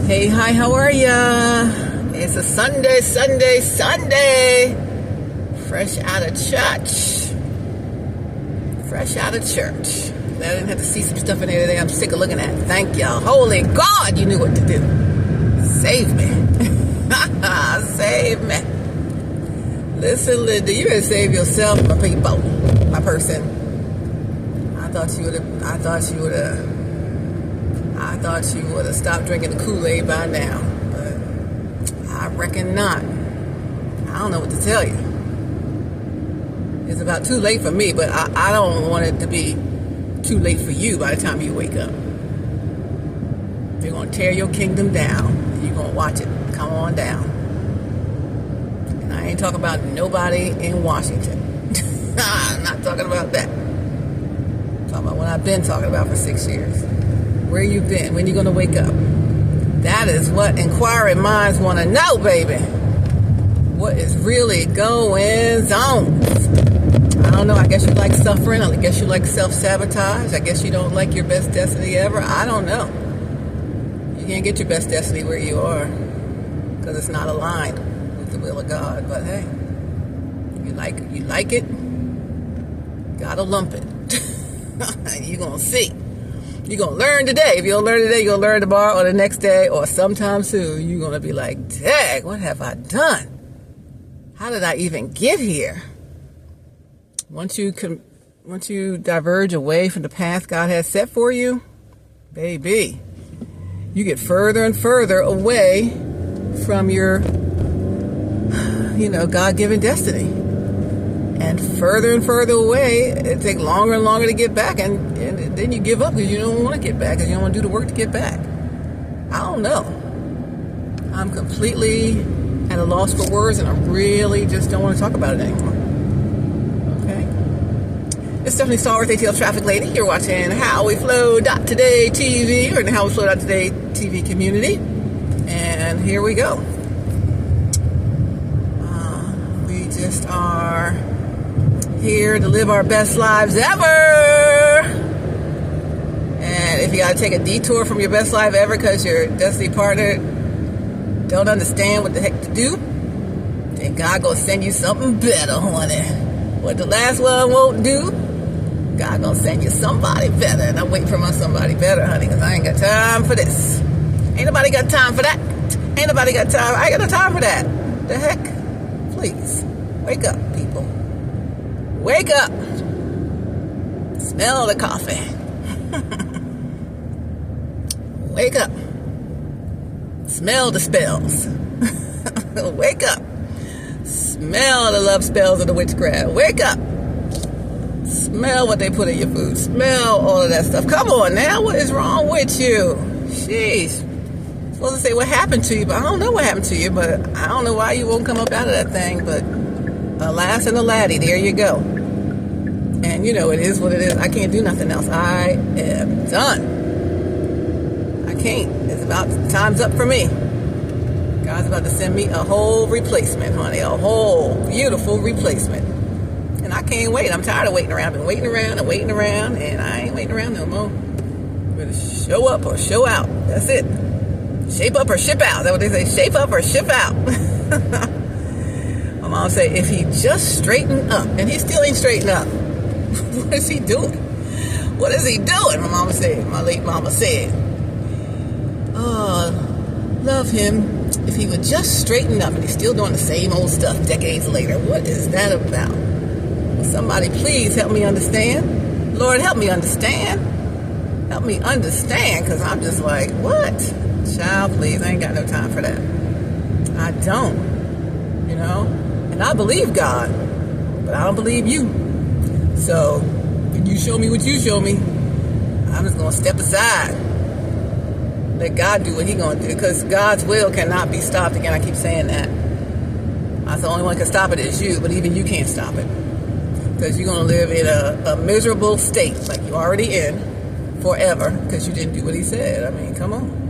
Hey, hi, how are ya? It's a Sunday. Fresh out of church. I didn't have to see some stuff in there today I'm sick of looking at. Thank y'all. Holy God, you knew what to do. Save me. Save me. Listen, Linda, you better save yourself, my people, my person. I thought you would have stopped drinking the Kool-Aid by now, but I reckon not. I don't know what to tell you. It's about too late for me, but I don't want it to be too late for you by the time you wake up. They're going to tear your kingdom down, and you're going to watch it come on down. And I ain't talking about nobody in Washington. I'm not talking about that. I'm talking about what I've been talking about for 6 years. Where you been? When you going to wake up? That is what inquiring minds want to know, baby. What is really going on? I don't know. I guess you like suffering. I guess you like self-sabotage. I guess you don't like your best destiny ever. I don't know. You can't get your best destiny where you are because it's not aligned with the will of God. But hey, you like it, gotta lump it. You're going to see. You're going to learn today. If you don't learn today, you're going to learn tomorrow or the next day or sometime soon. You're going to be like, dang, what have I done? How did I even get here? Once you diverge away from the path God has set for you, baby, you get further and further away from your, God-given destiny. And further away, it takes longer and longer to get back. And then you give up because you don't want to get back because you don't want to do the work to get back. I don't know. I'm completely at a loss for words, and I really just don't want to talk about it anymore. Okay? It's Stephanie Stallworth, AtlTrafficLady. You're watching HowWeFlow.Today-TV, or in the HowWeFlow.Today-TV community. And here we go. We just are here to live our best lives ever. And if you got to take a detour from your best life ever because your destiny partner don't understand what the heck to do, then God gonna send you something better, honey. What the last one won't do, God gonna send you somebody better. And I'm waiting for my somebody better, honey, because I ain't got time for this. Ain't nobody got time for that. Ain't nobody got time. I ain't got no time for that. The heck? Please, wake up, people. Wake up. Smell the coffee. Wake up. Smell the spells. Wake up. Smell the love spells of the witchcraft. Wake up. Smell what they put in your food. Smell all of that stuff. Come on now. What is wrong with you? Sheesh. I'm supposed to say what happened to you, but I don't know what happened to you, but I don't know why you won't come up out of that thing, but alas and a laddie, there you go. And it is what it is. I can't do nothing else. I am done. I can't. It's about time's up for me. God's about to send me a whole replacement, honey. A whole beautiful replacement. And I can't wait. I'm tired of waiting around. I've been waiting around, and I ain't waiting around no more. I'm going to show up or show out. That's it. Shape up or ship out. That's what they say. Shape up or ship out. My mom say, if he just straightened up, and he still ain't straightened up. What is he doing? What is he doing? My late mama said. Oh, love him if he would just straighten up, and he's still doing the same old stuff decades later. What is that about? Will somebody please help me understand? Lord, help me understand. Help me understand, because I'm just like, what? Child, please, I ain't got no time for that. I don't, And I believe God, but I don't believe you. So, when you show me what you show me, I'm just going to step aside. Let God do what He's going to do, because God's will cannot be stopped. Again, I keep saying that. That's the only one who can stop it is you, but even you can't stop it. Because you're going to live in a miserable state, like you're already in, forever, because you didn't do what He said. I mean, come on.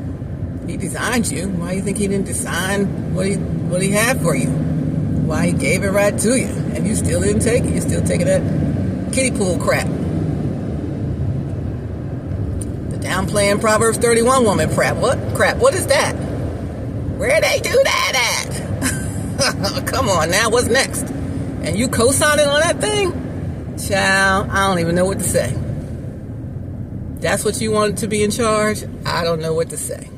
He designed you. Why do you think He didn't design what he had for you? Why He gave it right to you, and you still didn't take it. You're still taking that kiddie pool crap. The Downplaying Proverbs 31 woman crap. What is that? Where they do that at? Come on now, what's next? And you co-signing on that thing? Child, I don't even know what to say. That's what you wanted to be in charge? I don't know what to say.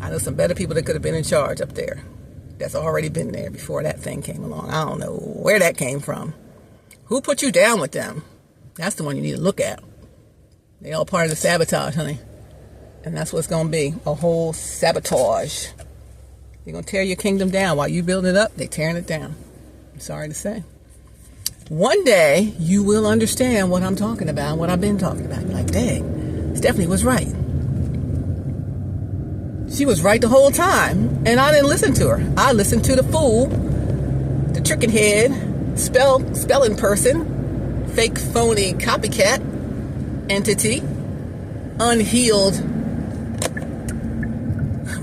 I know some better people that could have been in charge up there. That's already been there before that thing came along. I don't know where that came from. Who put you down with them? That's the one you need to look at. They all part of the sabotage, honey. And that's what's going to be, a whole sabotage. They're going to tear your kingdom down. While you build it up, they're tearing it down. I'm sorry to say. One day, you will understand what I'm talking about, what I've been talking about. You're like, dang, Stephanie was right. She was right the whole time, and I didn't listen to her. I listened to the fool, the tricking head, spelling person, fake, phony, copycat, entity, unhealed,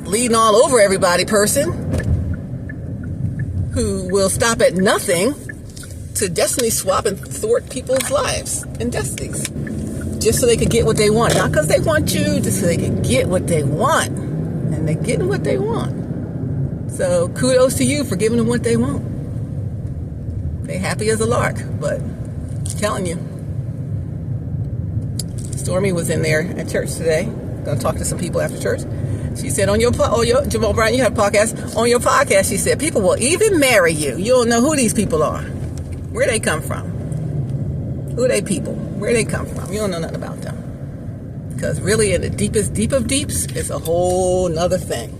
bleeding all over everybody person, who will stop at nothing to destiny swap and thwart people's lives and destinies, just so they could get what they want. Not because they want you, just so they can get what they want. And they're getting what they want. So kudos to you for giving them what they want. They happy as a lark, but I'm telling you. Stormy was in there at church today. Gonna talk to some people after church. She said on your Jamal Bryant, you have a podcast. On your podcast, she said people will even marry you. You don't know who these people are. Where they come from. Who are they people? Where they come from. You don't know nothing about them. Because really in the deepest deep of deeps, it's a whole nother thing.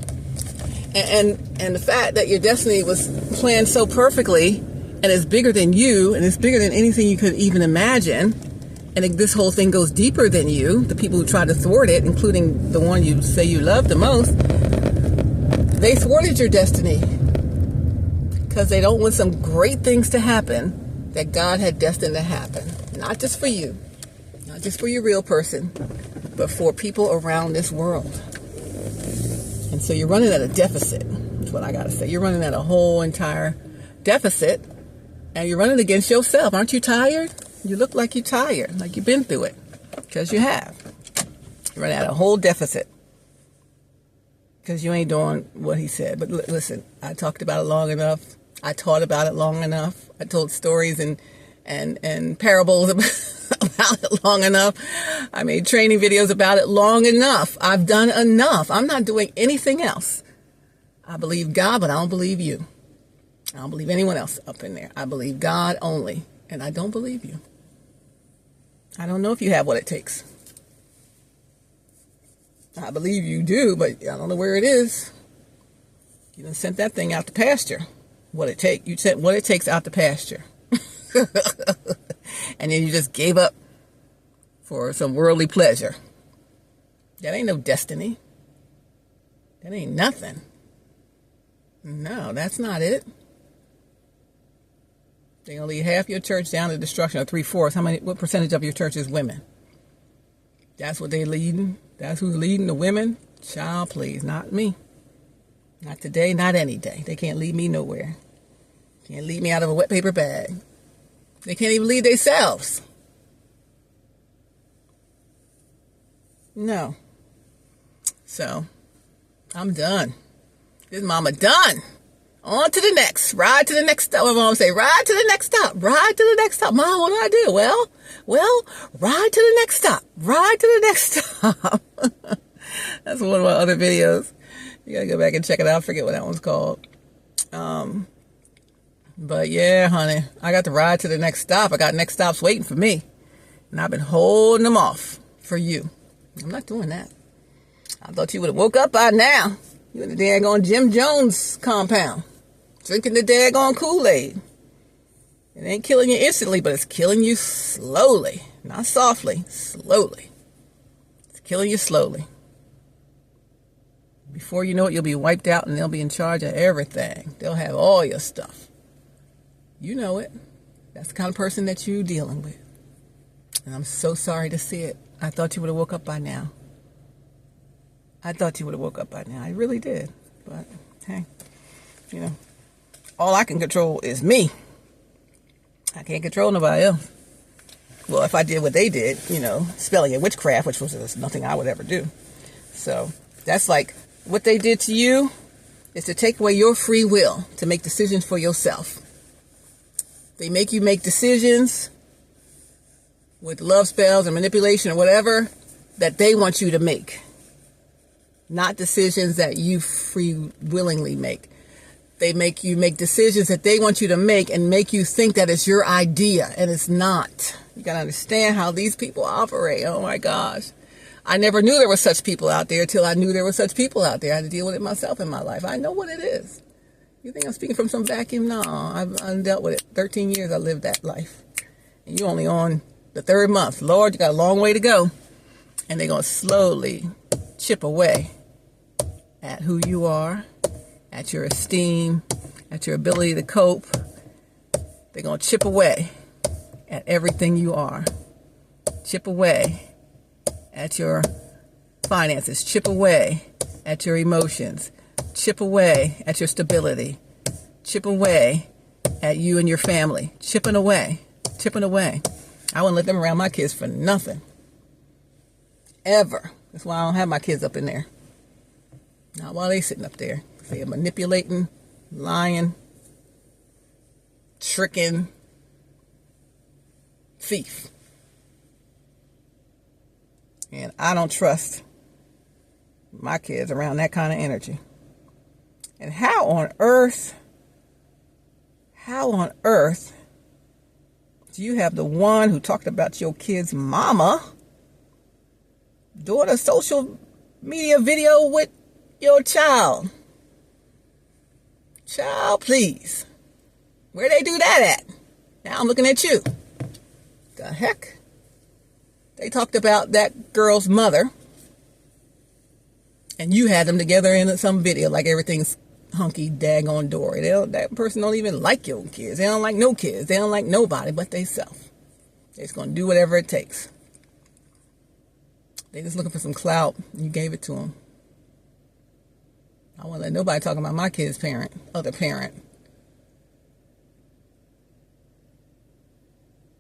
And the fact that your destiny was planned so perfectly, and it's bigger than you, and it's bigger than anything you could even imagine, and this whole thing goes deeper than you, the people who try to thwart it, including the one you say you love the most, they thwarted your destiny. Because they don't want some great things to happen that God had destined to happen. Not just for you. Not just for your real person, but for people around this world. And so you're running at a deficit. That's what I got to say. You're running at a whole entire deficit. And you're running against yourself. Aren't you tired? You look like you're tired. Like you've been through it. Because you have. You're running at a whole deficit. Because you ain't doing what he said. But listen, I talked about it long enough. I taught about it long enough. I told stories and parables about it long enough. I made training videos about it long enough. I've done enough. I'm not doing anything else. I believe God, but I don't believe you. I don't believe anyone else up in there. I believe God only, and I don't believe you. I don't know if you have what it takes. I believe you do, but I don't know where it is. You done sent that thing out to pasture. You sent what it takes out to pasture. And then you just gave up for some worldly pleasure. That ain't no destiny. That ain't nothing. No, that's not it. They're going to lead half your church down to destruction, or 3/4. What percentage of your church is women? That's what they leading. That's who's leading the women. Child, please, not me. Not today, not any day. They can't lead me nowhere. Can't lead me out of a wet paper bag. They can't even lead themselves. No. So, I'm done. This mama done. On to the next. Ride to the next stop. My mom say, ride to the next stop. Ride to the next stop. Mom, what do I do? Well, ride to the next stop. Ride to the next stop. That's one of my other videos. You gotta go back and check it out. I forget what that one's called. But yeah, honey, I got to ride to the next stop. I got next stops waiting for me. And I've been holding them off for you. I'm not doing that. I thought you would have woke up by now. You in the daggone Jim Jones compound. Drinking the daggone Kool-Aid. It ain't killing you instantly, but it's killing you slowly. Not softly, slowly. It's killing you slowly. Before you know it, you'll be wiped out and they'll be in charge of everything. They'll have all your stuff. You know it. That's the kind of person that you're dealing with. And I'm so sorry to see it. I thought you would have woke up by now. I really did. But, hey, all I can control is me. I can't control nobody else. Well, if I did what they did, spelling and witchcraft, which was nothing I would ever do. So that's like what they did to you is to take away your free will to make decisions for yourself. They make you make decisions with love spells or manipulation or whatever that they want you to make. Not decisions that you free willingly make. They make you make decisions that they want you to make and make you think that it's your idea, and it's not. You got to understand how these people operate. Oh my gosh. I never knew there were such people out there till I knew there were such people out there. I had to deal with it myself in my life. I know what it is. You think I'm speaking from some vacuum? No, I've dealt with it. 13 years I lived that life. And you're only on the 3rd month. Lord, you got a long way to go. And they're going to slowly chip away at who you are, at your esteem, at your ability to cope. They're going to chip away at everything you are. Chip away at your finances. Chip away at your emotions. Chip away at your stability. Chip away at you and your family. Chipping away. I wouldn't let them around my kids for nothing. Ever. That's why I don't have my kids up in there. Not while they sitting up there. They are manipulating, lying, tricking, thief. And I don't trust my kids around that kind of energy. And how on earth do you have the one who talked about your kid's mama doing a social media video with your child? Child, please. Where they do that at? Now I'm looking at you. The heck? They talked about that girl's mother, and you had them together in some video like everything's hunky daggone dory. That person don't even like your kids. They don't like no kids. They don't like nobody but they self. They're just going to do whatever it takes. They just looking for some clout. You gave it to them. I won't let nobody talk about my kid's other parent.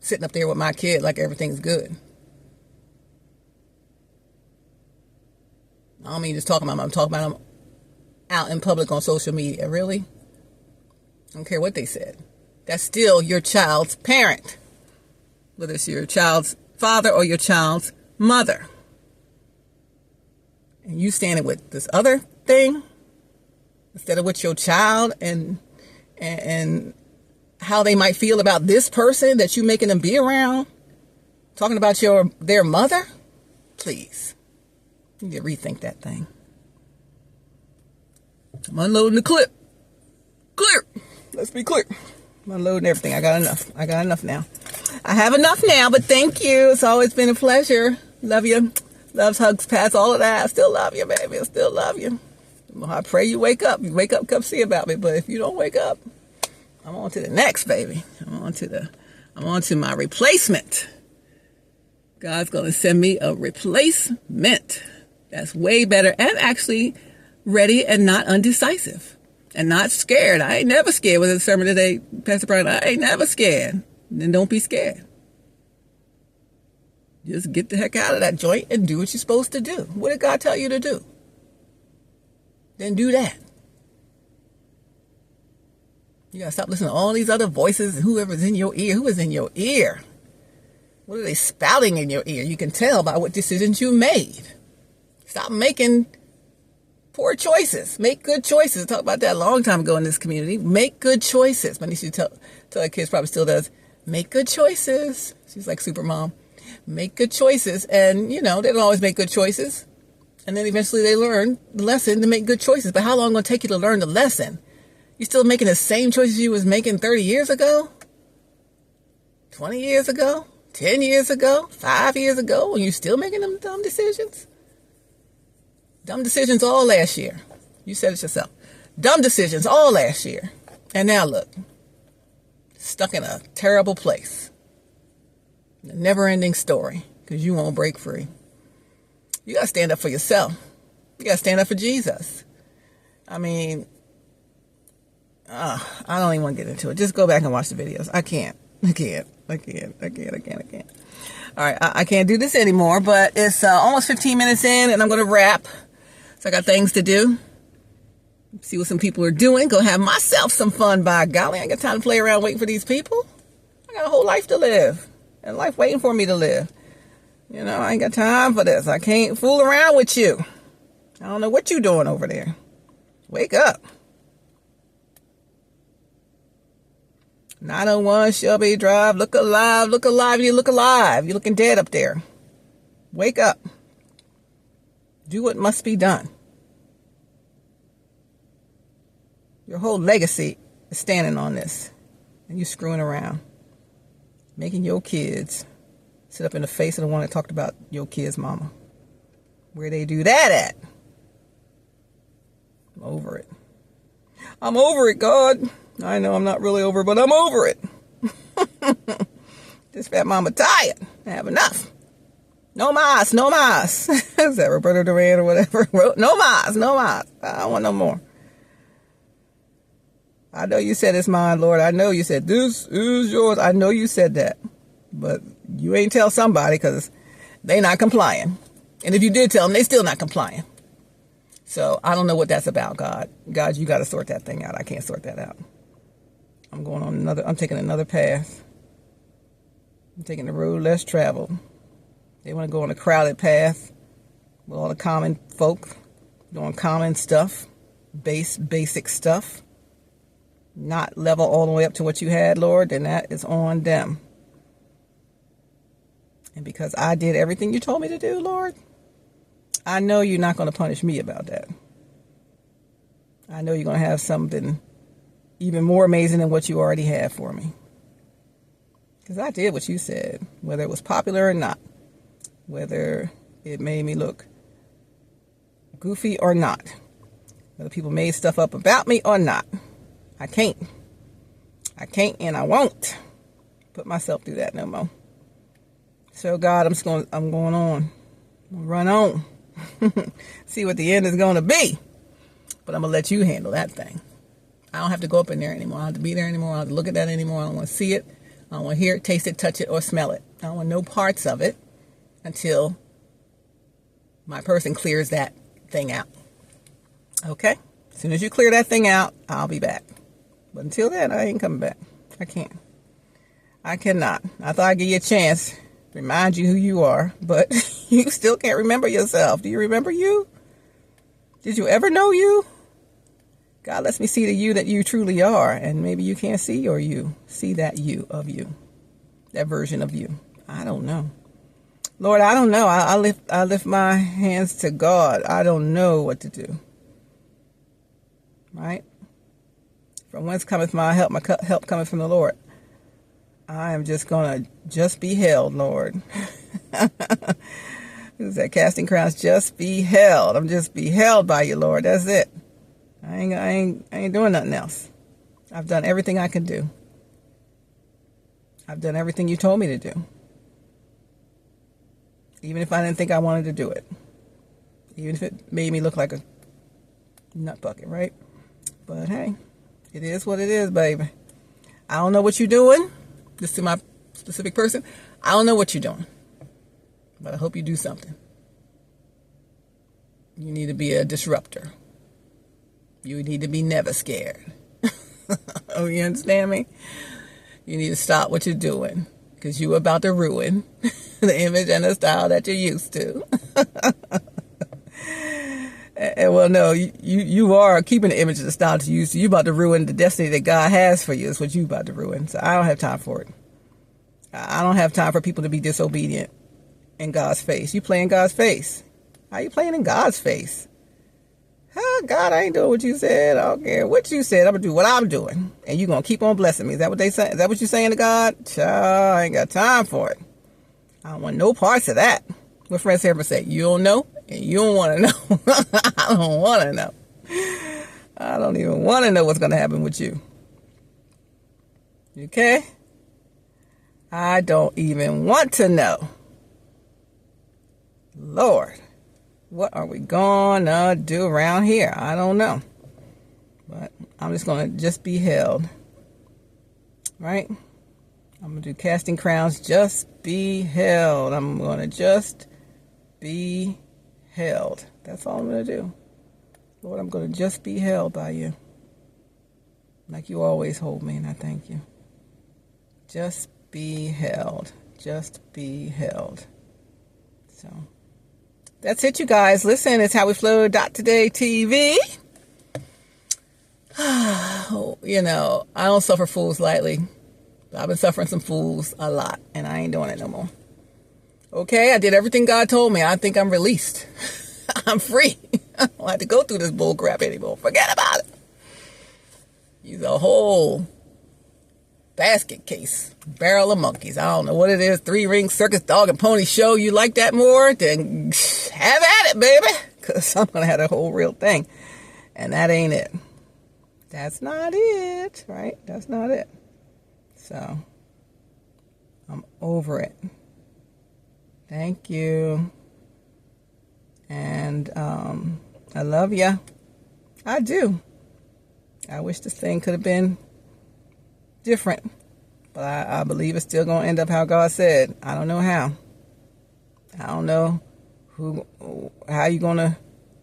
Sitting up there with my kid like everything's good. I don't mean just talking about them. I'm talking about them out in public on social media. Really? I don't care what they said. That's still your child's parent. Whether it's your child's father or your child's mother. And you standing with this other thing instead of with your child and how they might feel about this person that you making them be around, talking about their mother. Please, you need to rethink that thing. I'm unloading the clip. Clear. Let's be clear. I'm unloading everything. I got enough now. I have enough now, but thank you. It's always been a pleasure. Love you. Loves, hugs, pats, all of that. I still love you, baby. I still love you. I pray you wake up. You wake up, come see about me. But if you don't wake up, I'm on to the next, baby. I'm on to my replacement. God's going to send me a replacement that's way better and actually ready and not undecisive and not scared. I ain't never scared with the sermon today, Pastor Brian. I ain't never scared. Then don't be scared. Just get the heck out of that joint and do what you're supposed to do. What did God tell you to do? Then do that. You got to stop listening to all these other voices and whoever's in your ear. Who is in your ear? What are they spouting in your ear? You can tell by what decisions you made. Stop making poor choices. Make good choices. I talked about that a long time ago in this community. Make good choices. My niece used to tell her kids, probably still does, make good choices. She's like super mom. Make good choices. And, they don't always make good choices. And then eventually they learn the lesson to make good choices. But how long will it take you to learn the lesson? You still making the same choices you was making 30 years ago? 20 years ago? 10 years ago? 5 years ago? And you still making them dumb decisions? Dumb decisions all last year. You said it yourself. Dumb decisions all last year. And now look. Stuck in a terrible place. A never-ending story. Because you won't break free. You got to stand up for yourself. You got to stand up for Jesus. I mean, I don't even want to get into it. Just go back and watch the videos. I can't. I can't. All right, I can't do this anymore, but it's almost 15 minutes in, and I'm going to wrap. So I got things to do. See what some people are doing. Go have myself some fun, by golly. I ain't got time to play around waiting for these people. I got a whole life to live, and life waiting for me to live. You know, I ain't got time for this. I can't fool around with you. I don't know what you doing over there. Wake up. 901 Shelby Drive. Look alive. Look alive. You look alive. You're looking dead up there. Wake up. Do what must be done. Your whole legacy is standing on this. And you're screwing around. Making your kids sit up in the face of the one that talked about your kid's mama. Where they do that at? I'm over it. I'm over it, God. I know I'm not really over it, but I'm over it. This fat mama tired. I have enough. No mas, no mas. Is that Roberto Duran or whatever? No mas, no mas. I don't want no more. I know you said it's mine, Lord. I know you said this is yours. I know you said that. But you ain't tell somebody because they not complying. And if you did tell them, they still not complying. So I don't know what that's about, God. God, you got to sort that thing out. I can't sort that out. I'm taking another path. I'm taking the road less traveled. They want to go on a crowded path with all the common folk doing common stuff, basic stuff, not level all the way up to what you had, Lord, then that is on them. And because I did everything you told me to do, Lord, I know you're not going to punish me about that. I know you're going to have something even more amazing than what you already have for me. Because I did what you said, whether it was popular or not, whether it made me look goofy or not, whether people made stuff up about me or not. I can't and I won't put myself through that no more. So God, I'm going on. I'm gonna run on. See what the end is going to be. But I'm going to let you handle that thing. I don't have to go up in there anymore. I don't have to be there anymore. I don't have to look at that anymore. I don't want to see it. I don't want to hear it, taste it, touch it, or smell it. I don't want no parts of it until my person clears that thing out. Okay? As soon as you clear that thing out, I'll be back. But until then, I ain't coming back. I can't. I cannot. I thought I'd give you a chance. Remind you who you are, but you still can't remember yourself. Do you remember you? Did you ever know you? God lets me see the you that you truly are, and maybe you can't see your you. See that you of you, that version of you. I don't know. Lord, I don't know. I lift my hands to God. I don't know what to do. Right? From whence cometh my help? My help cometh from the Lord. I am just going to just be held, Lord. Who's that? Casting crowns, just be held. I'm just be held by you, Lord. That's it. I ain't doing nothing else. I've done everything I can do. I've done everything you told me to do. Even if I didn't think I wanted to do it. Even if it made me look like a nut bucket, right? But hey, it is what it is, baby. I don't know what you're doing. This to my specific person. I don't know what you're doing. But I hope you do something. You need to be a disruptor. You need to be never scared. Oh, you understand me? You need to stop what you're doing. Because you're about to ruin the image and the style that you're used to. And well, no, you are keeping the image and the style that you're used to. You're about to ruin the destiny that God has for you. Is what you're about to ruin. So I don't have time for it. I don't have time for people to be disobedient in God's face. You play in God's face. How you playing in God's face? God, I ain't doing what you said. I don't care what you said. I'm going to do what I'm doing. And you're going to keep on blessing me. Is that what they say? Is that what you're saying to God? Child, I ain't got time for it. I don't want no parts of that. What friends ever say? You don't know? And you don't want to know. I don't want to know. I don't even want to know what's going to happen with you. Okay? I don't even want to know. Lord, what are we gonna do around here? I don't know. But I'm just gonna just be held. Right? I'm going to do casting crowns. Just be held. I'm going to just be held. That's all I'm going to do. Lord, I'm going to just be held by you. Like you always hold me, and I thank you. Just be held. Just be held. So, that's it, you guys. Listen, it's HowWeFlow.Today-TV. You know, I don't suffer fools lightly. I've been suffering some fools a lot, and I ain't doing it no more. Okay, I did everything God told me. I think I'm released. I'm free. I don't have to go through this bull crap anymore. Forget about it. Use a whole basket case, barrel of monkeys. I don't know what it is. 3-ring circus dog and pony show. You like that more? Then have at it, baby. Because I'm going to have a whole real thing. And that ain't it. That's not it, right? That's not it. So, I'm over it. Thank you. And I love ya. I do. I wish this thing could have been different. But I believe it's still going to end up how God said. I don't know how. I don't know how you're going to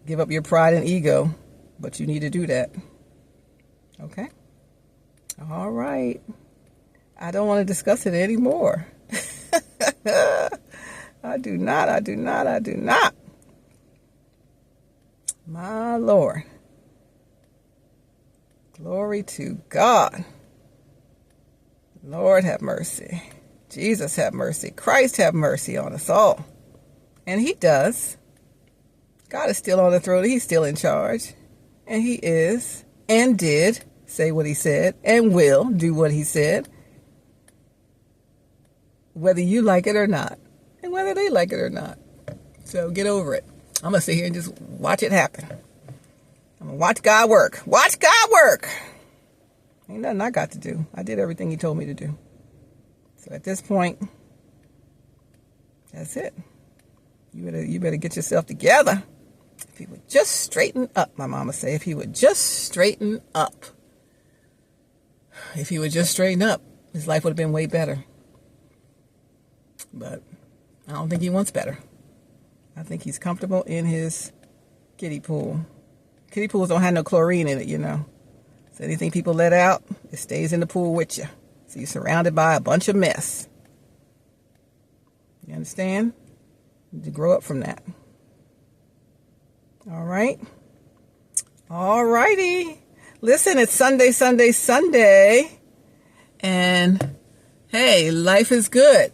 give up your pride and ego. But you need to do that. Okay? All right. I don't want to discuss it anymore. I do not. My Lord. Glory to God. Lord have mercy. Jesus have mercy. Christ have mercy on us all. And he does. God is still on the throne. He's still in charge. And he is and did say what he said and will do what he said. Whether you like it or not. And whether they like it or not. So get over it. I'm going to sit here and just watch it happen. I'm going to watch God work. Watch God work. Ain't nothing I got to do. I did everything he told me to do. So at this point, that's it. You better get yourself together. If he would just straighten up, my mama say, if he would just straighten up. If he would just straighten up, his life would have been way better. But I don't think he wants better. I think he's comfortable in his kiddie pool. Kiddie pools don't have no chlorine in it, you know. So anything people let out, it stays in the pool with you. So you're surrounded by a bunch of mess. You understand? You need to grow up from that. All right? All righty. Listen, it's Sunday. And, hey, life is good.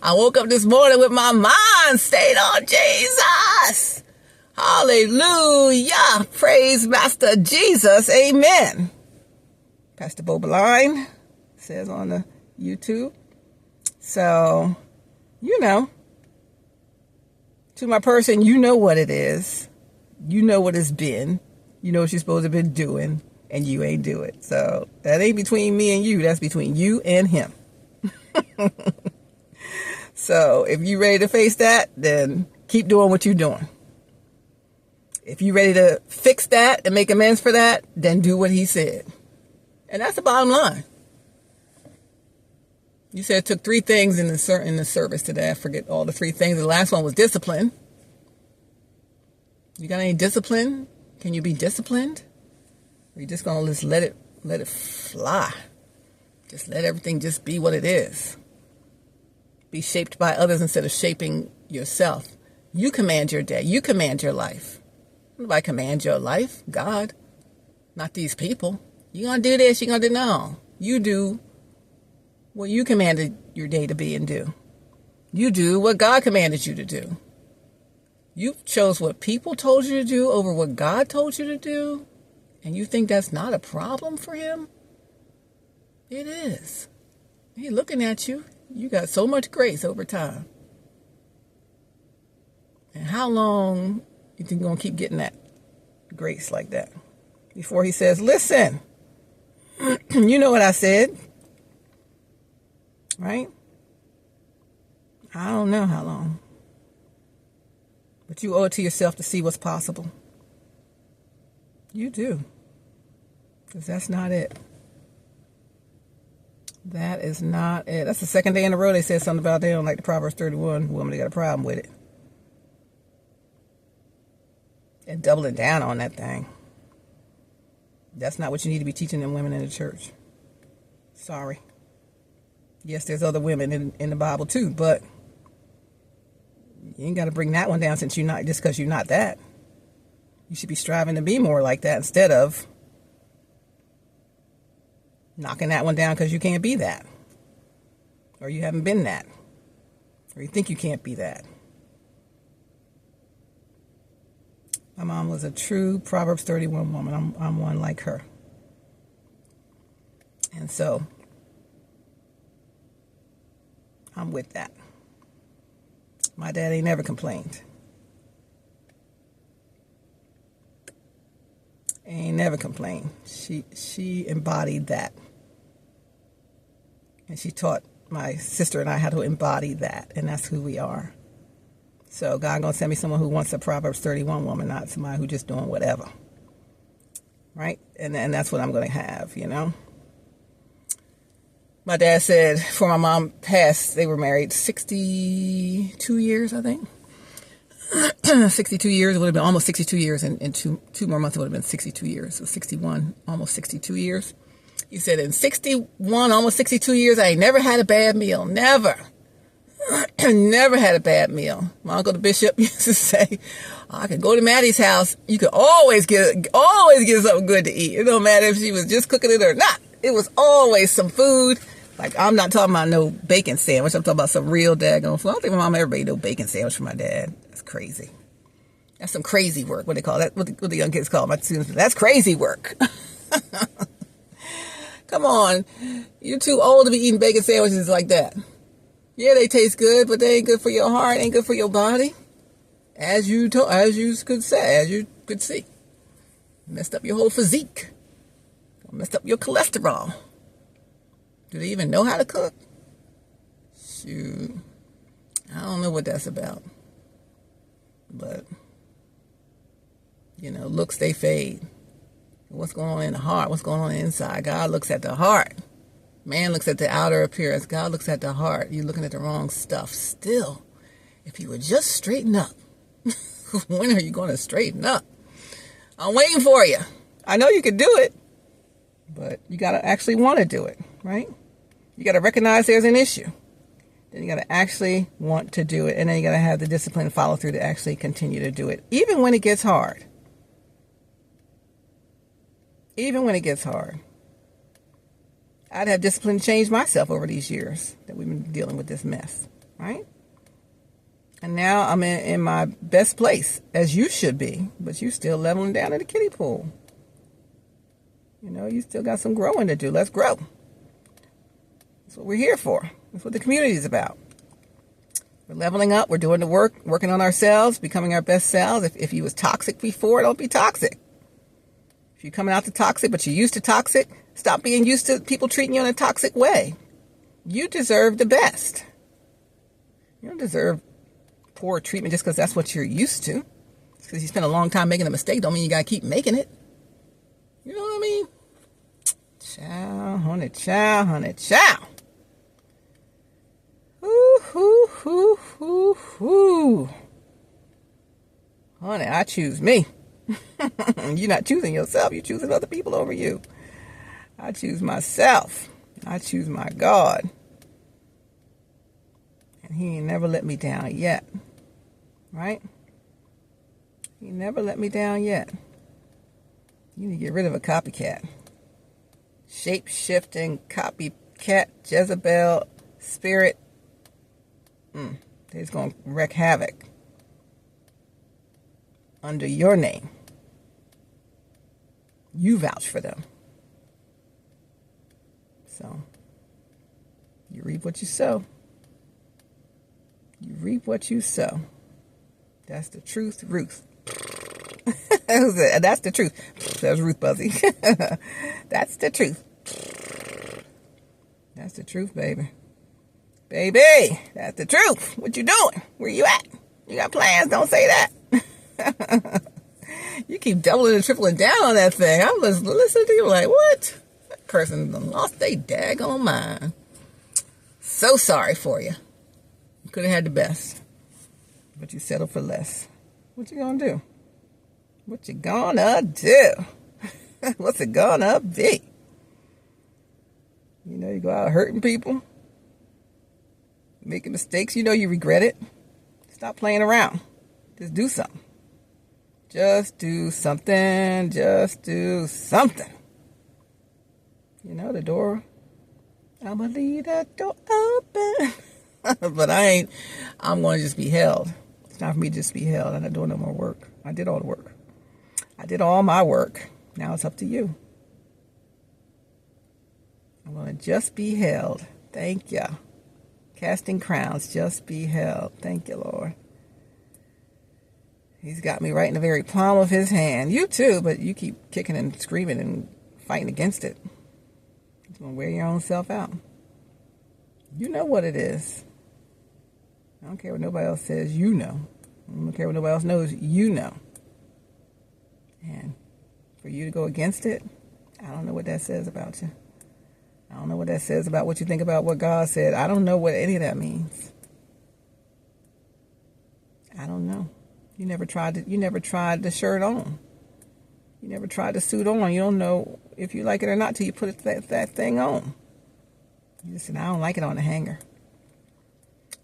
I woke up this morning with my mind stayed on Jesus. Hallelujah. Praise Master Jesus. Amen. Pastor Bobeline says on the YouTube. So, you know, to my person, you know what it is. You know what it's been. You know what you're supposed to be doing, and you ain't do it. So, that ain't between me and you. That's between you and him. So, if you're ready to face that, then keep doing what you're doing. If you're ready to fix that and make amends for that, then do what he said. And that's the bottom line. You said it took 3 things in the service today. I forget all the 3 things. The last one was discipline. You got any discipline? Can you be disciplined? Or are you just going to just let it fly? Just let everything just be what it is. Be shaped by others instead of shaping yourself. You command your day. You command your life. Nobody command your life. God. Not these people. You're going to do this. You're going to do no. You do what you commanded your day to be and do. You do what God commanded you to do. You chose what people told you to do over what God told you to do. And you think that's not a problem for him? It is. He's looking at you. You got so much grace over time. And how long you think you're going to keep getting that grace like that? Before he says, listen, you know what I said. Right? I don't know how long. But you owe it to yourself to see what's possible. You do. Because that's not it. That is not it. That's the second day in a row they said something about they don't like the Proverbs 31 woman. They got a problem with it. And doubling down on that thing. That's not what you need to be teaching them women in the church. Sorry. Yes, there's other women in the Bible too, but you ain't got to bring that one down since you're not, just because you're not that. You should be striving to be more like that instead of knocking that one down because you can't be that. Or you haven't been that. Or you think you can't be that. My mom was a true Proverbs 31 woman. I'm one like her. And so, I'm with that. My dad ain't never complained. Ain't never complained. She embodied that. And she taught my sister and I how to embody that. And that's who we are. So God gonna send me someone who wants a Proverbs 31 woman, not somebody who just doing whatever. Right? And that's what I'm gonna have, you know? My dad said before my mom passed, they were married 62 years, I think. 62 years. It would have been almost 62 years. In two more months, it would have been 62 years. So 61, almost 62 years. He said, in 61, almost 62 years, I ain't never had a bad meal. Never. Never had a bad meal. My uncle, the bishop, used to say, I could go to Maddie's house. You could always get something good to eat. It don't matter if she was just cooking it or not. It was always some food. Like, I'm not talking about no bacon sandwich. I'm talking about some real daggone food. I don't think my mom ever made no bacon sandwich for my dad. That's crazy. That's some crazy work. What they call that? What the young kids call my students. That's crazy work. Come on. You're too old to be eating bacon sandwiches like that. Yeah, they taste good, but they ain't good for your heart, ain't good for your body. As you could see. Messed up your whole physique. Messed up your cholesterol. Do they even know how to cook? Shoot. I don't know what that's about. But, looks, they fade. What's going on in the heart? What's going on inside? God looks at the heart. Man looks at the outer appearance. God looks at the heart. You're looking at the wrong stuff. Still, if you would just straighten up. When are you going to straighten up? I'm waiting for you. I know you can do it. But you got to actually want to do it, right? You got to recognize there's an issue. Then you got to actually want to do it. And then you got to have the discipline and follow through to actually continue to do it. Even when it gets hard. Even when it gets hard. I'd have discipline to change myself over these years that we've been dealing with this mess, right? And now I'm in my best place, as you should be. But you're still leveling down in the kiddie pool. You still got some growing to do. Let's grow. That's what we're here for. That's what the community is about. We're leveling up. We're doing the work, working on ourselves, becoming our best selves. If you was toxic before, don't be toxic. If you're coming out to toxic, but you're used to toxic, stop being used to people treating you in a toxic way. You deserve the best. You don't deserve poor treatment just because that's what you're used to. Just because you spent a long time making a mistake don't mean you got to keep making it. You know what I mean? Child, honey, child. Ooh. Honey, I choose me. You're not choosing yourself. You're choosing other people over you. I choose myself. I choose my God. And he ain't never let me down yet. Right? He never let me down yet. You need to get rid of a copycat. Shape-shifting copycat Jezebel spirit. They's going to wreak havoc under your name. You vouch for them. So, you reap what you sow. You reap what you sow. That's the truth, Ruth. That's the truth. That was Ruth Buzzy. That's the truth. That's the truth, baby. Baby, that's the truth. What you doing? Where you at? You got plans? Don't say that. You keep doubling and tripling down on that thing. I'm listening to you like, what? person lost their daggone mind. So sorry for you. You could have had the best, but you settled for less. What you gonna do? What you gonna do? What's it gonna be? You know, you go out hurting people, making mistakes. You know you regret it. Stop playing around. Just do something. Just do something. Just do something. You know, the door, I'm going to leave that door open. But I'm going to just be held. It's time for me to just be held. I'm not doing no more work. I did all the work. I did all my work. Now it's up to you. I'm going to just be held. Thank you. Casting crowns, just be held. Thank you, Lord. He's got me right in the very palm of his hand. You too, but you keep kicking and screaming and fighting against it. You're going to wear your own self out. You know what it is. I don't care what nobody else says, you know. I don't care what nobody else knows, you know. And for you to go against it, I don't know what that says about you. I don't know what that says about what you think about what God said. I don't know what any of that means. I don't know. You never tried the shirt on. You never tried the suit on. You don't know if you like it or not till you put that thing on. You just said, I don't like it on the hanger.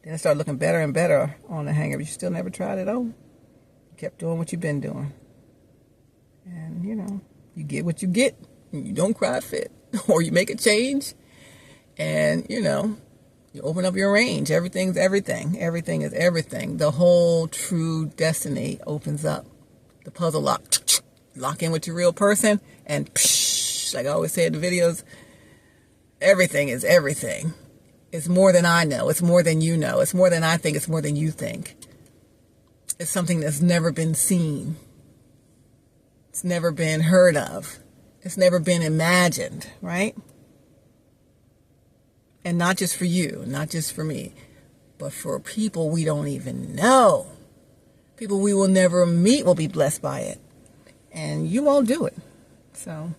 Then it started looking better and better on the hanger, but you still never tried it on. You kept doing what you've been doing. And, you know, you get what you get. And you don't cry fit. Or you make a change. And, you know, you open up your range. Everything's everything. Everything is everything. The whole true destiny opens up. The puzzle lock. Lock in with your real person. And psh, like I always say in the videos, everything is everything. It's more than I know. It's more than you know. It's more than I think. It's more than you think. It's something that's never been seen. It's never been heard of. It's never been imagined, right? And not just for you, not just for me, but for people we don't even know. People we will never meet will be blessed by it. And you won't do it. So,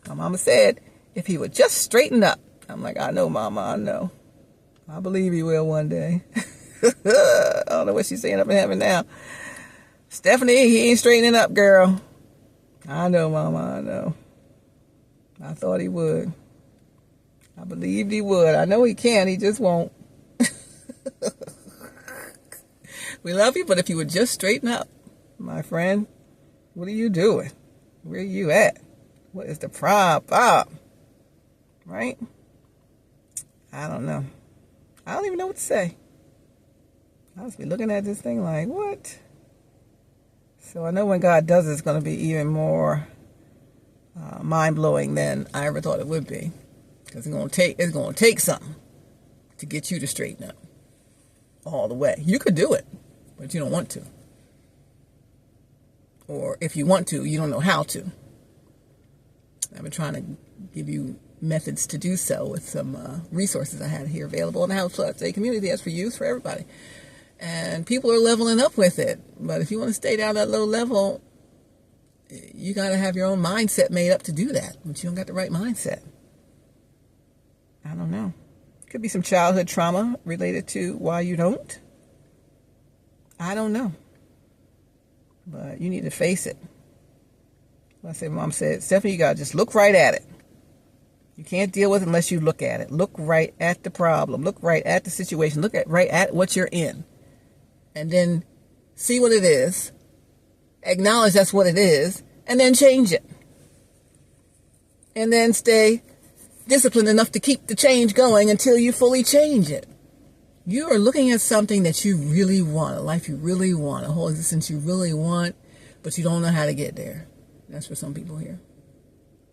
my mama said, if he would just straighten up. I'm like, I know, Mama, I know. I believe he will one day. I don't know what she's saying up in heaven now. Stephanie, he ain't straightening up, girl. I know, Mama, I know. I thought he would. I believed he would. I know he can, he just won't. We love you, but if you would just straighten up, my friend, what are you doing? Where are you at? What is the problem? Right? I don't know. I don't even know what to say. I'll just be looking at this thing like, what? So I know when God does it, it's going to be even more mind-blowing than I ever thought it would be. Because it's going to take something to get you to straighten up all the way. You could do it, but you don't want to. Or if you want to, you don't know how to. I've been trying to give you methods to do so with some resources I had here available in the HowWeFlow.Today community. That's for use for everybody. And people are leveling up with it. But if you want to stay down that low level, you got to have your own mindset made up to do that. But you don't got the right mindset. I don't know. Could be some childhood trauma related to why you don't. I don't know. But you need to face it. Like I said, Mom said, Stephanie, you got to just look right at it. You can't deal with it unless you look at it. Look right at the problem. Look right at the situation. Look right at what you're in. And then see what it is. Acknowledge that's what it is. And then change it. And then stay disciplined enough to keep the change going until you fully change it. You are looking at something that you really want, a life you really want, a whole existence you really want, but you don't know how to get there. That's for some people here.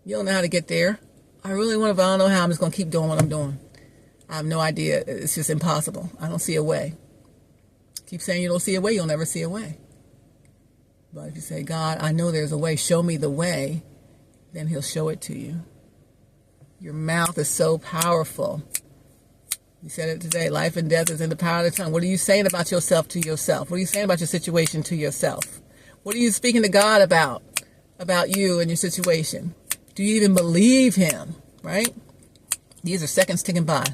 You don't know how to get there. I really want to, but I don't know how. I'm just going to keep doing what I'm doing. I have no idea. It's just impossible. I don't see a way. Keep saying you don't see a way, you'll never see a way. But if you say, God, I know there's a way, show me the way, then he'll show it to you. Your mouth is so powerful. You said it today. Life and death is in the power of the tongue. What are you saying about yourself to yourself? What are you saying about your situation to yourself? What are you speaking to God about you and your situation? Do you even believe him? right? These are seconds ticking by.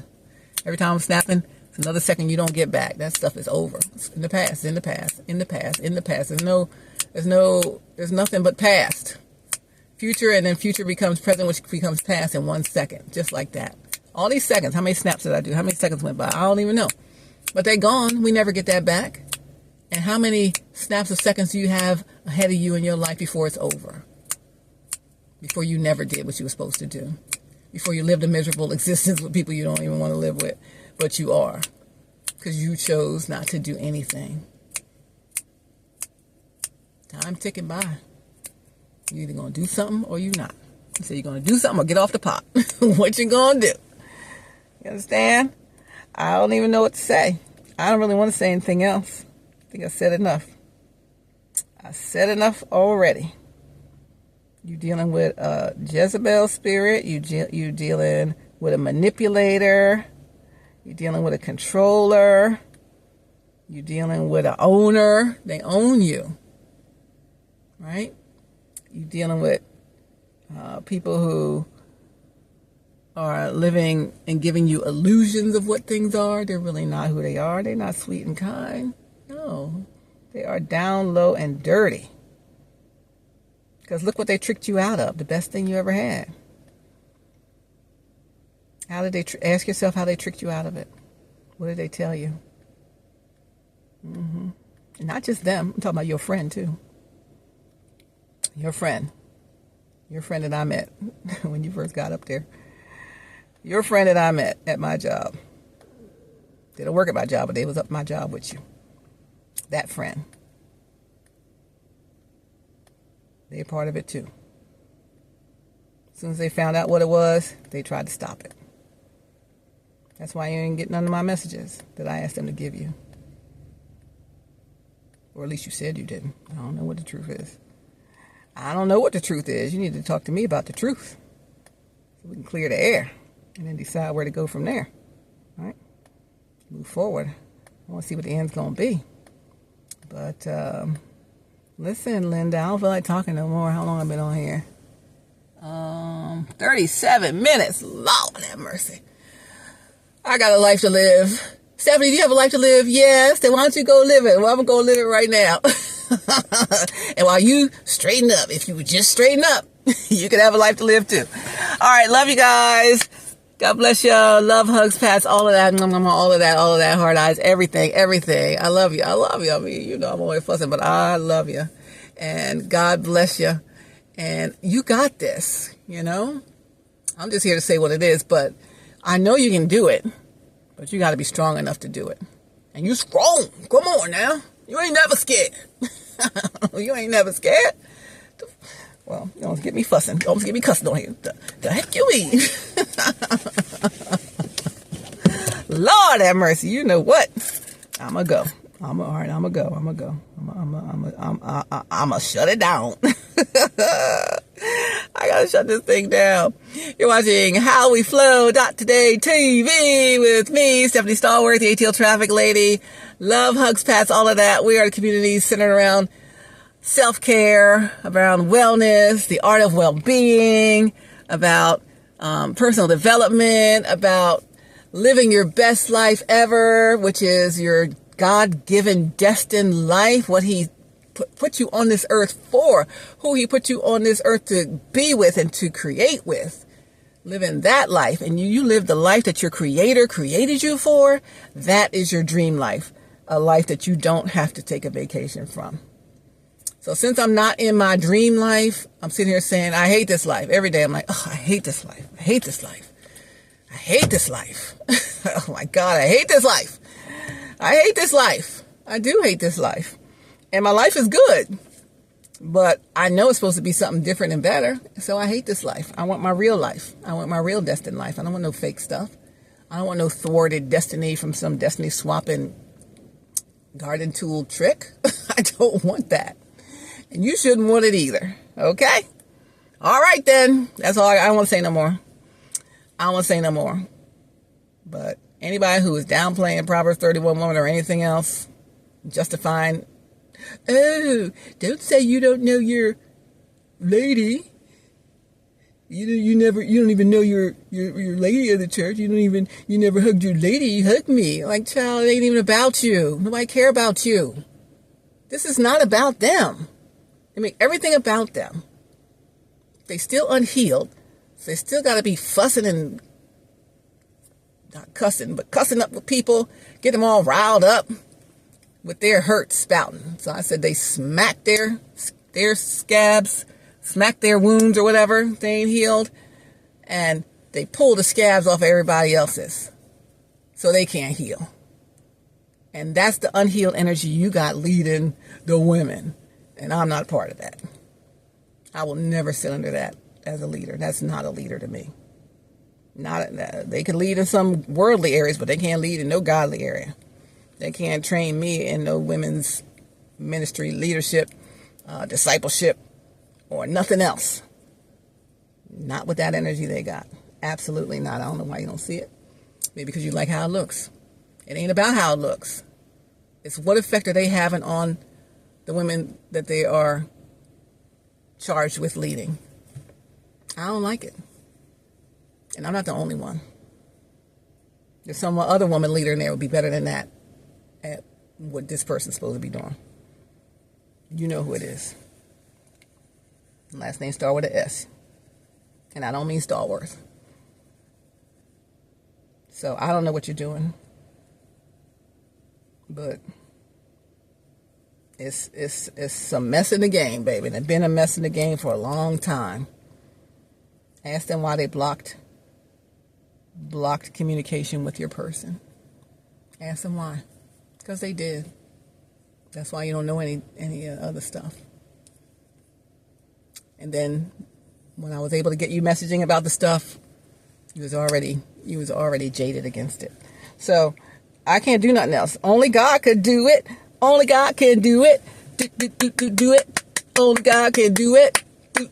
Every time I'm snapping, it's another second you don't get back. That stuff is over. It's in the past, in the past, in the past, in the past. There's nothing but past. Future, and then future becomes present, which becomes past in 1 second. Just like that. All these seconds, how many snaps did I do? How many seconds went by? I don't even know. But they're gone. We never get that back. And how many snaps of seconds do you have ahead of you in your life before it's over? Before you never did what you were supposed to do. Before you lived a miserable existence with people you don't even want to live with. But you are. Because you chose not to do anything. Time ticking by. You're either going to do something or you're not. You say you're going to do something or get off the pot. What you going to do? You understand? I don't even know what to say. I don't really want to say anything else. I think I said enough. I said enough already. You're dealing with a Jezebel spirit. You're dealing with a manipulator. You're dealing with a controller. You're dealing with an owner. They own you. Right? You're dealing with people who are living and giving you illusions of what things are. They're really not who they are. They're not sweet and kind. No. They are down low and dirty. Because look what they tricked you out of. The best thing you ever had. How did they ask yourself how they tricked you out of it? What did they tell you? And not just them. I'm talking about your friend too. Your friend that I met when you first got up there. Your friend that I met at my job. They don't work at my job, but they was up my job with you. That friend. They're part of it too. As soon as they found out what it was, they tried to stop it. That's why you didn't get none of my messages that I asked them to give you. Or at least you said you didn't. I don't know what the truth is. I don't know what the truth is. You need to talk to me about the truth. So we can clear the air. And then decide where to go from there. All right? Move forward. I want to see what the end's going to be. But, listen, Linda, I don't feel like talking no more. How long have I been on here? 37 minutes. Lord have mercy. I got a life to live. Stephanie, do you have a life to live? Yes. Then why don't you go live it? Well, I'm going to go live it right now. And while you straighten up, if you would just straighten up, you could have a life to live too. All right. Love you guys. God bless y'all. Love, hugs, pats, all of that. All of that. Hard eyes, everything. I love you. I mean, you know, I'm always fussing, but I love you. And God bless you. And you got this, you know. I'm just here to say what it is, but I know you can do it. But you got to be strong enough to do it. And you strong. Come on now. You ain't never scared. You ain't never scared. Well, you don't get me fussing. You almost get me cussing on here. The heck you mean? Lord have mercy. You know what? I'ma go. I'ma go. I'ma shut it down. I gotta shut this thing down. You're watching HowWeFlow.Today-TV with me, Stephanie Stallworth, the AtlTrafficLady. Love, hugs, pats, all of that. We are a community centered around self-care, around wellness, the art of well-being, about personal development, about living your best life ever, which is your God-given, destined life, what He put you on this earth for, who He put you on this earth to be with and to create with. Living that life, and you live the life that your Creator created you for. That is your dream life, a life that you don't have to take a vacation from. So since I'm not in my dream life, I'm sitting here saying, I hate this life. Every day I'm like, oh, I hate this life. I hate this life. I hate this life. Oh my God, I hate this life. I hate this life. I do hate this life. And my life is good. But I know it's supposed to be something different and better. So I hate this life. I want my real life. I want my real destined life. I don't want no fake stuff. I don't want no thwarted destiny from some destiny swapping garden tool trick. I don't want that. And you shouldn't want it either. Okay? All right, then. That's all. I don't want to say no more. I don't want to say no more. But anybody who is downplaying Proverbs 31 woman or anything else, justifying, oh, don't say you don't know your lady. You don't even know your lady of the church. You never hugged your lady. You hugged me. Like, child, it ain't even about you. Nobody care about you. This is not about them. They make everything about them. They still unhealed. So they still got to be fussing and not cussing, but cussing up with people, get them all riled up with their hurt spouting. So I said they smack their scabs, smack their wounds or whatever, they ain't healed, and they pull the scabs off everybody else's so they can't heal. And that's the unhealed energy you got leading the women. And I'm not a part of that. I will never sit under that as a leader. That's not a leader to me. They can lead in some worldly areas, but they can't lead in no godly area. They can't train me in no women's ministry, leadership, discipleship, or nothing else. Not with that energy they got. Absolutely not. I don't know why you don't see it. Maybe because you like how it looks. It ain't about how it looks. It's what effect are they having on the women that they are charged with leading. I don't like it. And I'm not the only one. There's some other woman leader in there would be better than that at what this person's supposed to be doing. You know who it is. Last name start with an S. And I don't mean Stallworth. So I don't know what you're doing. But it's a mess in the game, baby. And it's been a mess in the game for a long time. Ask them why they blocked communication with your person. Ask them why. Because they did. That's why you don't know any other stuff. And then when I was able to get you messaging about the stuff, you was already jaded against it. So I can't do nothing else. Only God could do it. Only God can do it. Do it. Only God can do it. Do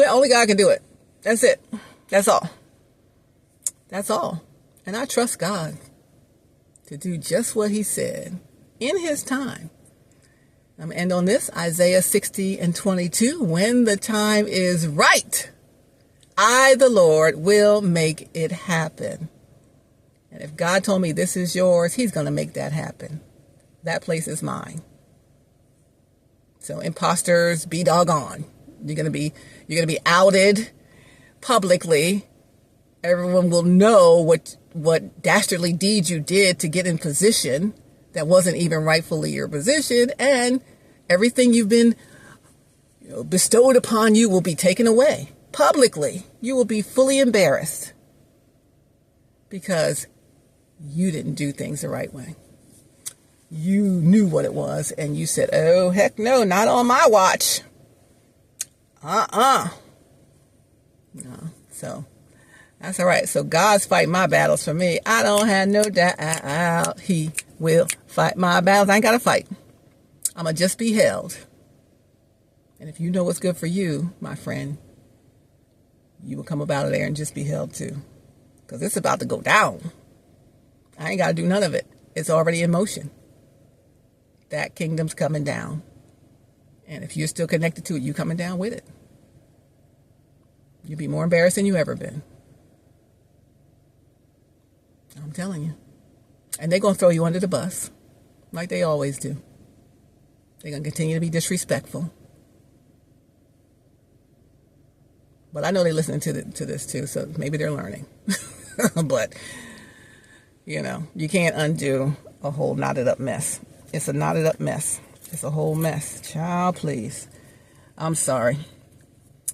it. Only God can do it. That's it. That's all. That's all. And I trust God to do just what he said in his time. I'm going to end on this, Isaiah 60:22. When the time is right, I, the Lord, will make it happen. And if God told me this is yours, he's going to make that happen. That place is mine. So imposters, be doggone. You're going to be outed publicly. Everyone will know what dastardly deeds you did to get in position that wasn't even rightfully your position, and everything you've been bestowed upon you will be taken away publicly. You will be fully embarrassed because you didn't do things the right way. You knew what it was, and you said, "Oh, heck no, not on my watch." No. So that's all right. So God's fighting my battles for me. I don't have no doubt he will fight my battles. I ain't got to fight. I'm going to just be held. And if you know what's good for you, my friend, you will come up out of there and just be held too. Because it's about to go down. I ain't got to do none of it. It's already in motion. That kingdom's coming down. And if you're still connected to it, you coming down with it. You'll be more embarrassed than you ever been. I'm telling you. And they're going to throw you under the bus, like they always do. They're going to continue to be disrespectful. But I know they're listening to this too, so maybe they're learning. But, you can't undo a whole knotted up mess. It's a knotted up mess. It's a whole mess. Child, please. I'm sorry.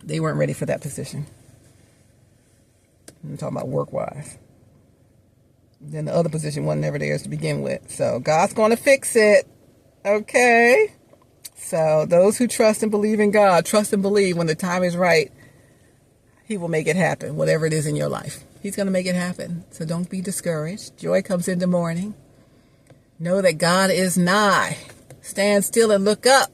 They weren't ready for that position. I'm talking about work-wise. Then the other position wasn't ever theirs to begin with. So God's going to fix it. Okay? So those who trust and believe in God, trust and believe when the time is right, he will make it happen, whatever it is in your life. He's going to make it happen. So don't be discouraged. Joy comes in the morning. Know that God is nigh. Stand still and look up.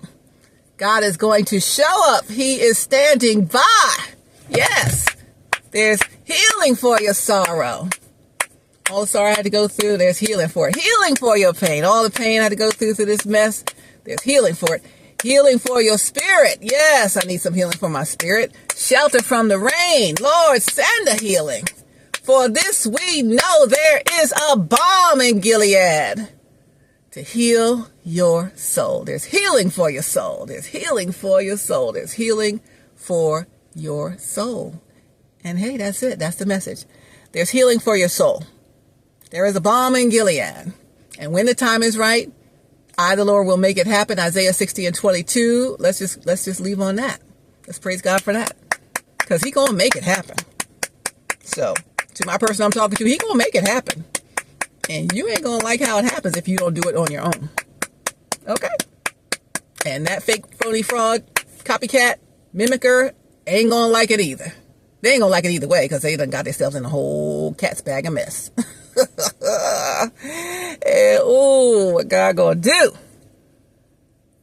God is going to show up. He is standing by. Yes. There's healing for your sorrow. All the sorrow I had to go through, there's healing for it. Healing for your pain. All the pain I had to go through this mess, there's healing for it. Healing for your spirit. Yes, I need some healing for my spirit. Shelter from the rain. Lord, send a healing. For this we know there is a balm in Gilead to heal your soul. There's healing for your soul. There's healing for your soul. There's healing for your soul. And hey, that's it. That's the message. There's healing for your soul. There is a balm in Gilead. And when the time is right, I, the Lord, will make it happen. Isaiah 60:22. Let's just leave on that. Let's praise God for that. Because He's going to make it happen. So, to my person I'm talking to, He's going to make it happen. And you ain't going to like how it happens if you don't do it on your own. Okay? And that fake, phony, fraud, copycat, mimicker ain't going to like it either. They ain't going to like it either way because they done got themselves in a whole cat's bag of mess. And, ooh, what God gonna do?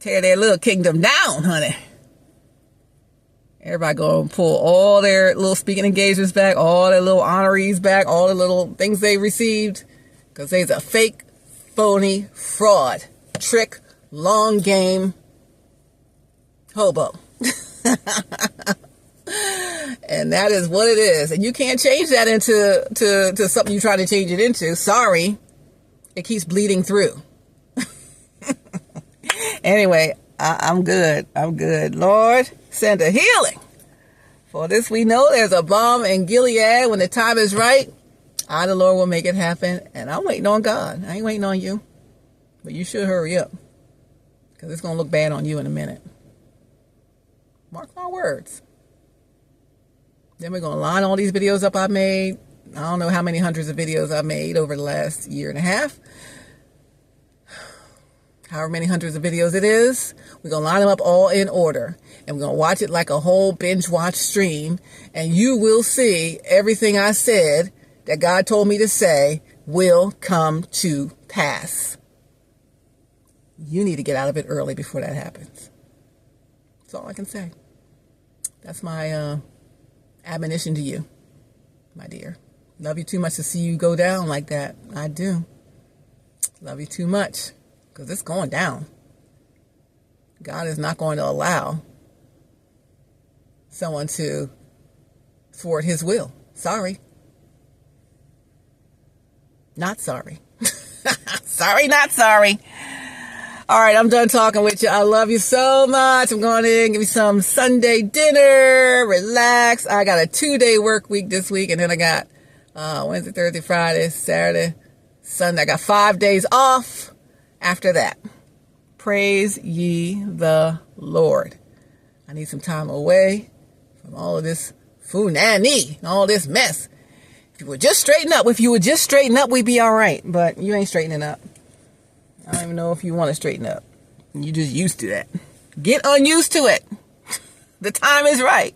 Tear their little kingdom down, honey. Everybody gonna pull all their little speaking engagements back, all their little honorees back, all the little things they received, because they's a fake, phony, fraud, trick, long game hobo. And that is what it is. And you can't change that into something you try to change it into. Sorry. It keeps bleeding through. Anyway, I'm good. I'm good. Lord, send a healing. For this we know there's a balm in Gilead. When the time is right, I, the Lord, will make it happen. And I'm waiting on God. I ain't waiting on you. But you should hurry up. Because it's going to look bad on you in a minute. Mark my words. Then we're going to line all these videos up I made. I don't know how many hundreds of videos I made over the last year and a half. However many hundreds of videos it is. We're going to line them up all in order. And we're going to watch it like a whole binge watch stream. And you will see everything I said that God told me to say will come to pass. You need to get out of it early before that happens. That's all I can say. That's my admonition to you, my dear. Love you too much to see you go down like that. I do. Love you too much because it's going down. God is not going to allow someone to thwart His will. Sorry. Not sorry. Sorry, not sorry. All right, I'm done talking with you. I love you so much. I'm going in, give you some Sunday dinner, relax. I got a 2-day work week this week, and then I got Wednesday, Thursday, Friday, Saturday, Sunday. I got 5 days off after that. Praise ye the Lord. I need some time away from all of this funani, all this mess. If you would just straighten up, we'd be all right. But you ain't straightening up. I don't even know if you want to straighten up. You just used to that. Get unused to it. The time is right.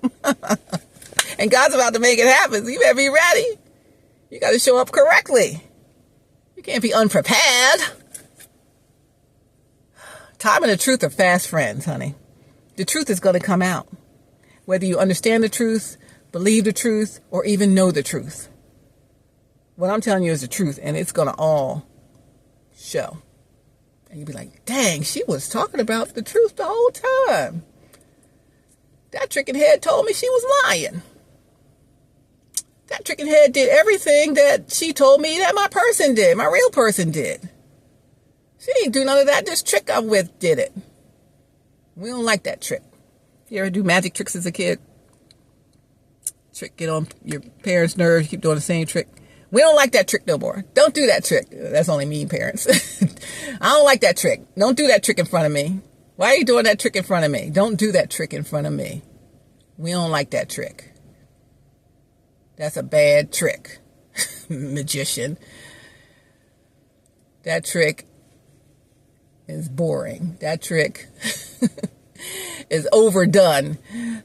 And God's about to make it happen. So you better be ready. You got to show up correctly. You can't be unprepared. Time and the truth are fast friends, honey. The truth is going to come out. Whether you understand the truth, believe the truth, or even know the truth. What I'm telling you is the truth, and it's going to all show. And you'd be like, dang, she was talking about the truth the whole time. That tricking head told me she was lying. That tricking head did everything that she told me that my person did, my real person did. She didn't do none of that. This trick I'm with did it. We don't like that trick. You ever do magic tricks as a kid? Trick get on your parents' nerves, keep doing the same trick. We don't like that trick no more. Don't do that trick. That's only mean parents. I don't like that trick. Don't do that trick in front of me. Why are you doing that trick in front of me? Don't do that trick in front of me. We don't like that trick. That's a bad trick, magician. That trick is boring. That trick is overdone.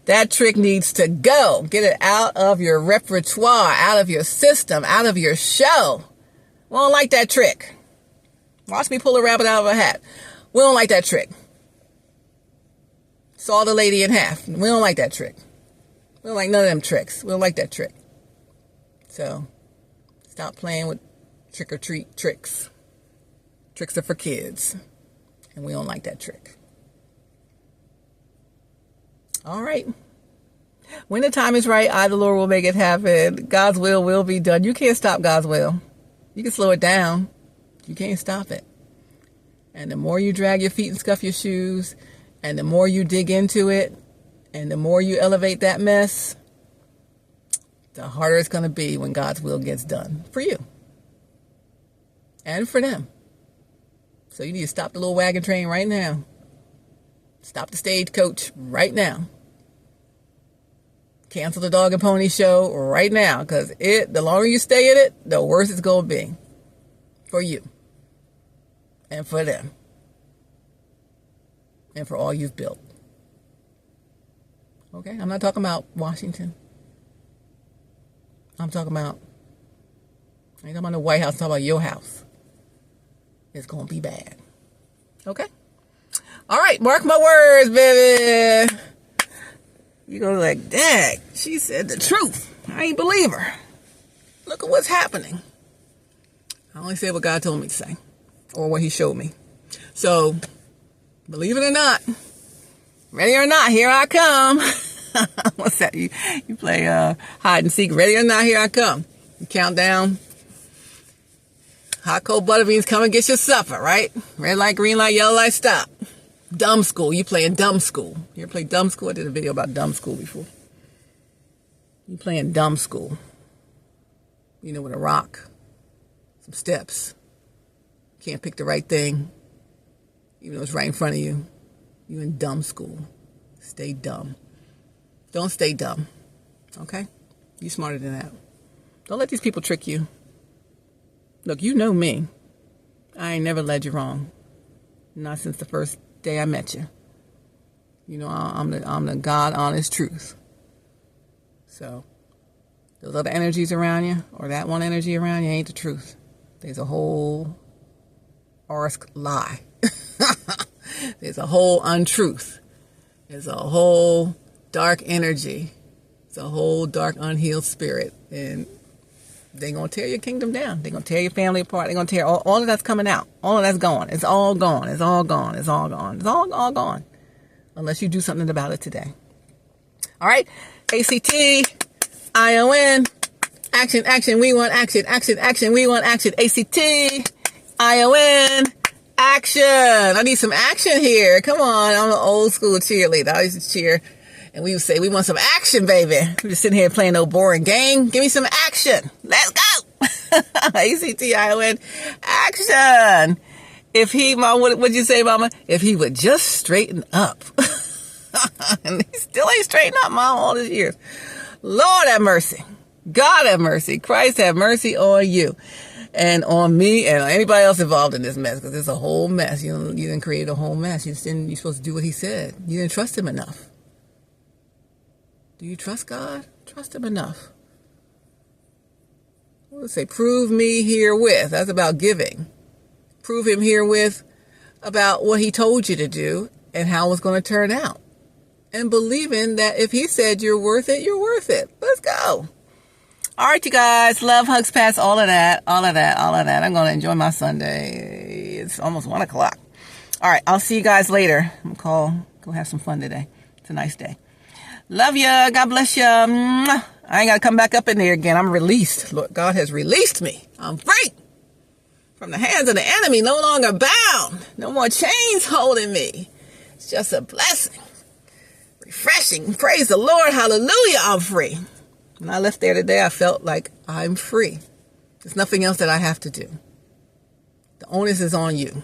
That trick needs to go. Get it out of your repertoire, out of your system, out of your show. We don't like that trick. Watch me pull a rabbit out of a hat. We don't like that trick. Saw the lady in half. We don't like that trick. We don't like none of them tricks. We don't like that trick. So, stop playing with trick-or-treat tricks. Tricks are for kids. And we don't like that trick. All right. When the time is right, I, the Lord, will make it happen. God's will be done. You can't stop God's will. You can slow it down. You can't stop it. And the more you drag your feet and scuff your shoes, and the more you dig into it, and the more you elevate that mess, the harder it's going to be when God's will gets done for you and for them. So you need to stop the little wagon train right now. Stop the stagecoach right now. Cancel the dog and pony show right now, because the longer you stay in it, the worse it's going to be for you and for them and for all you've built. Okay? I'm not talking about Washington. I ain't talking about the White House. I'm talking about your house. It's going to be bad. Okay? All right. Mark my words, baby. You go like, dang, she said the truth. I ain't believe her. Look at what's happening. I only said what God told me to say, or what he showed me. So, believe it or not, ready or not, here I come. What's that? You play hide and seek. Ready or not, here I come. You count down. Hot, cold butter beans, come and get your supper, right? Red light, green light, yellow light, stop. Dumb school. You playing dumb school. You ever play dumb school? I did a video about dumb school before. You playing dumb school. You know, with a rock, some steps. Can't pick the right thing, even though it's right in front of you. You in dumb school. Stay dumb. Don't stay dumb. Okay? You smarter than that. Don't let these people trick you. Look, you know me. I ain't never led you wrong. Not since the first day I met you. You know, I'm the God honest truth. So, those other energies around you, or that one energy around you, ain't the truth. There's a whole arse lie. There's a whole untruth. There's a whole dark energy. It's a whole dark unhealed spirit. And they're going to tear your kingdom down. They're going to tear your family apart. They're going to tear all of that's coming out. All of that's gone. It's all gone. It's all gone. It's all gone. It's all gone. Unless you do something about it today. All right. ACT-ION. Action, action. We want action. Action, action. We want action. ACT-ION. Action. I need some action here. Come on. I'm an old school cheerleader. I used to cheer. And we would say, we want some action, baby. We're just sitting here playing no boring game. Give me some action. Let's go. ACT-ION. Action. If he, what'd you say, Mama? If he would just straighten up. And he still ain't straightened up, Mom, all these years. Lord have mercy. God have mercy. Christ have mercy on you. And on me and anybody else involved in this mess. Because it's a whole mess. You didn't create a whole mess. You're supposed to do what he said. You didn't trust him enough. Do you trust God? Trust him enough. What does it say? Prove me herewith. That's about giving. Prove him herewith about what he told you to do and how it's going to turn out. And believing that if he said you're worth it, you're worth it. Let's go. All right, you guys. Love, hugs, pats, all of that. I'm going to enjoy my Sunday. It's almost 1 o'clock. All right. I'll see you guys later. Go have some fun today. It's a nice day. Love ya. God bless ya. I ain't got to come back up in there again. I'm released. Lord, God has released me. I'm free from the hands of the enemy. No longer bound. No more chains holding me. It's just a blessing. Refreshing. Praise the Lord. Hallelujah. I'm free. When I left there today, I felt like I'm free. There's nothing else that I have to do. The onus is on you.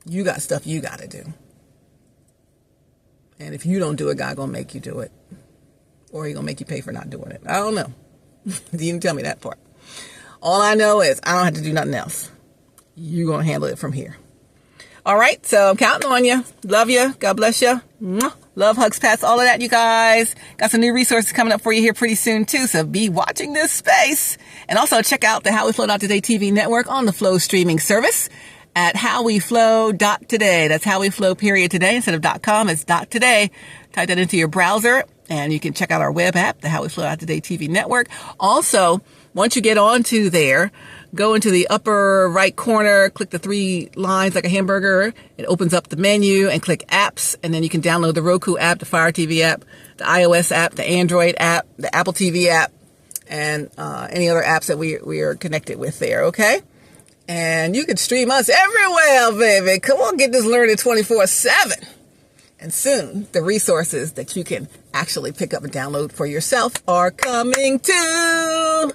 You got stuff you got to do. And if you don't do it, God gonna make you do it. Or he gonna make you pay for not doing it. I don't know. You didn't tell me that part. All I know is I don't have to do nothing else. You're gonna handle it from here. All right, so I'm counting on you. Love you. God bless you. Love, hugs, pats, all of that, you guys. Got some new resources coming up for you here pretty soon, too. So be watching this space. And also check out the HowWeFlow.Today-TV network on the Flow streaming service at HowWeFlow.Today. That's HowWeFlow today. Instead of .com, it's .today. Type that into your browser, and you can check out our web app, the HowWeFlow.Today-TV network. Also, once you get onto there, go into the upper right corner, click the 3 lines like a hamburger. It opens up the menu and click apps. And then you can download the Roku app, the Fire TV app, the iOS app, the Android app, the Apple TV app, and any other apps that we are connected with there, okay? And you can stream us everywhere, baby. Come on, get this learning 24/7. And soon, the resources that you can actually pick up and download for yourself are coming too.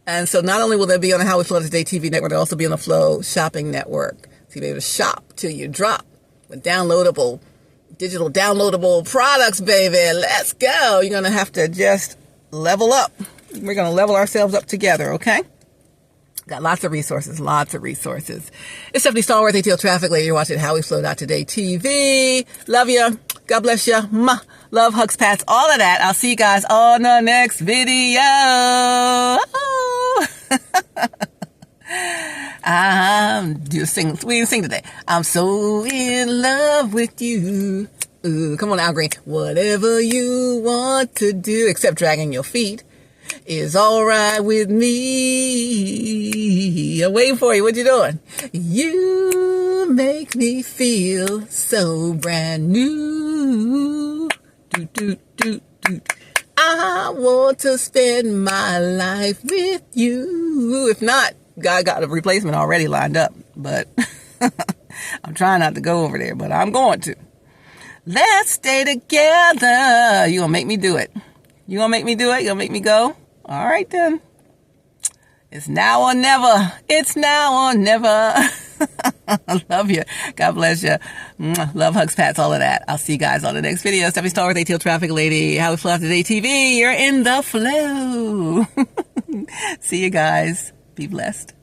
And so not only will they be on the HowWeFlow.Today-TV network, they'll also be on the Flow Shopping Network. So you'll be able to shop till you drop with digital downloadable products, baby. Let's go. You're going to have to just level up. We're going to level ourselves up together, okay? Got lots of resources, lots of resources. It's Stephanie Stallworth, AtlTrafficLady. You're watching HowWeFlow.Today-TV. Love you. God bless you. Love, hugs, pats, all of that. I'll see you guys on the next video. We didn't sing today. I'm so in love with you. Ooh, come on, Al Green. Whatever you want to do, except dragging your feet, is all right with me. I'm waiting for you. What you doing? You make me feel so brand new. Do, do, do, do. I want to spend my life with you. If not, God got a replacement already lined up. But I'm trying not to go over there, but I'm going to. Let's stay together. You gonna make me do it. You gonna make me do it? You gonna make me go? All right, then. It's now or never. It's now or never. I love you. God bless you. Love, hugs, pats, all of that. I'll see you guys on the next video. Stephanie Stallworth, AtlTrafficLady. HowWeFlow.Today-TV. You're in the flow. See you guys. Be blessed.